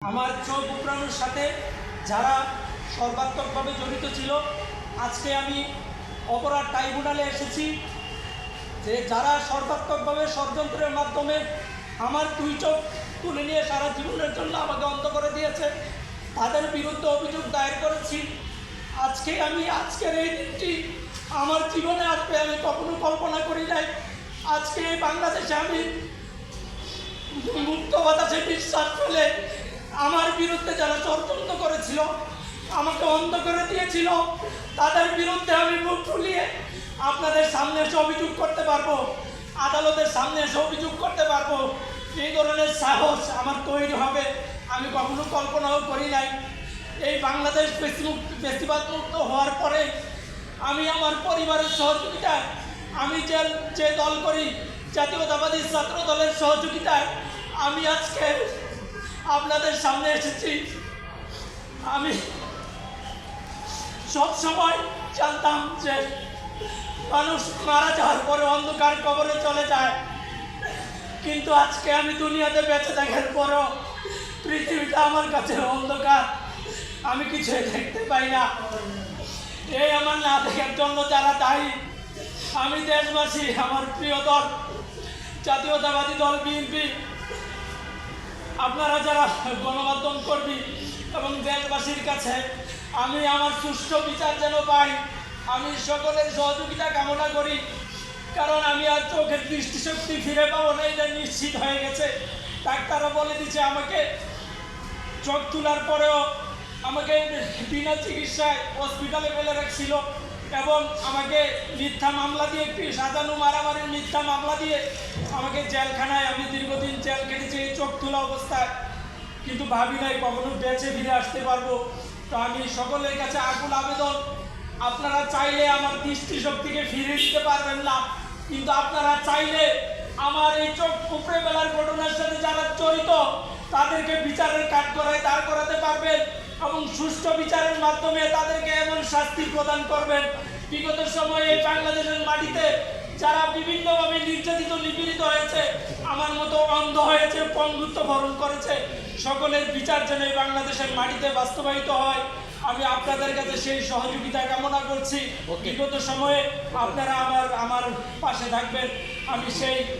আমার চোখ উপড়ানোর সাথে যারা সর্বাত্মকভাবে জড়িত ছিল, আজকে আমি অপরাধ ট্রাইব্যুনালে এসেছি যে যারা সর্বাত্মকভাবে ষড়যন্ত্রের মাধ্যমে আমার দুই চোখ তুলে নিয়ে সারা জীবনের জন্য আমাকে অন্ধ করে দিয়েছে, তাদের বিরুদ্ধে অভিযোগ দায়ের করেছি। আজকের এই দিনটি আমার জীবনে আসবে আমি কখনো কল্পনা করি নাই। আজকে এই বাংলাদেশে আমি মুক্ত বাতাসে বিশ্বাস ফেলে আমার বিরুদ্ধে যারা ষড়যন্ত্র করেছিল, আমাকে অন্ধ করে দিয়েছিল, তাদের বিরুদ্ধে আমি মুখ ফুলিয়ে আপনাদের সামনে এসে অভিযোগ করতে পারবো, আদালতের সামনে এসে অভিযোগ করতে পারবো। এই ধরনের সাহস আমার তৈরি হবে আমি কখনো কল্পনাও করি নাই। এই বাংলাদেশ বেশিরভাগ মুক্ত হওয়ার পরে আমি আমার পরিবারের সহযোগিতায় আমি যে দল করি জাতীয়তাবাদী ছাত্র দলের সহযোগিতায় আমি আজকে আপনাদের সামনে এসেছি। আমি সব সময় জানতাম যে মানুষ মারা যাওয়ার পরে অন্ধকার কবরে চলে যায়, কিন্তু আজকে আমি দুনিয়াতে বেঁচে থাকার পরও পৃথিবীটা আমার কাছে অন্ধকার, আমি কিছুই দেখতে পাই না। এই আমার না দেখার জন্য যারা দায়ী, আমি দেশবাসী, আমার প্রিয় দল জাতীয়তাবাদী দল বিএনপি, আপনারা যারা গণমাধ্যম কর্মী এবং দেশবাসীর কাছে আমি আমার সুষ্ঠু বিচার যেন পাই, আমি সকলের সহযোগিতা কামনা করি। কারণ আমি আর চোখের দৃষ্টিশক্তি ফিরে পাবো না, এটা নিশ্চিত হয়ে গেছে। ডাক্তাররা বলে দিচ্ছে আমাকে চোখ তোলার পরেও আমাকে বিনা চিকিৎসায় হসপিটালে ফেলে রাখছিল এবং আমাকে মিথ্যা মামলা দিয়ে, একটি সাজানো মারামারির মিথ্যা মামলা দিয়ে আমাকে জেলখানায়, আমি দীর্ঘদিন জেল কেটেছি এই চোখ তোলা অবস্থায়, কিন্তু ভাবি নাই কখনো বেঁচে ফিরে আসতে পারবো। তো আমি সকলের কাছে আকুল আবেদন, আপনারা চাইলে আমার দৃষ্টিশক্তিকে ফিরে দিতে পারবেন না, কিন্তু আপনারা চাইলে আমার এই চোখ উপড়ে ফেলার ঘটনার সাথে যারা জড়িত তাদেরকে বিচারের কাঠগড়ায় দাঁড় করাতে পারবেন এবং সুষ্ঠু বিচারের মাধ্যমে তাদেরকে এমন শাস্তি প্রদান করবেন। বিগত সময়ে এই বাংলাদেশের মাটিতে যারা বিভিন্নভাবে নির্যাতিত নিপীড়িত হয়েছে, আমার মতো অন্ধ হয়েছে, পঙ্গুত্ব বরণ করেছে, সকলের বিচার যেন এই বাংলাদেশের মাটিতে বাস্তবায়িত হয়, আমি আপনাদের কাছে সেই সহযোগিতা কামনা করছি। বিগত সময়ে আপনারা আমার পাশে থাকবেন, আমি সেই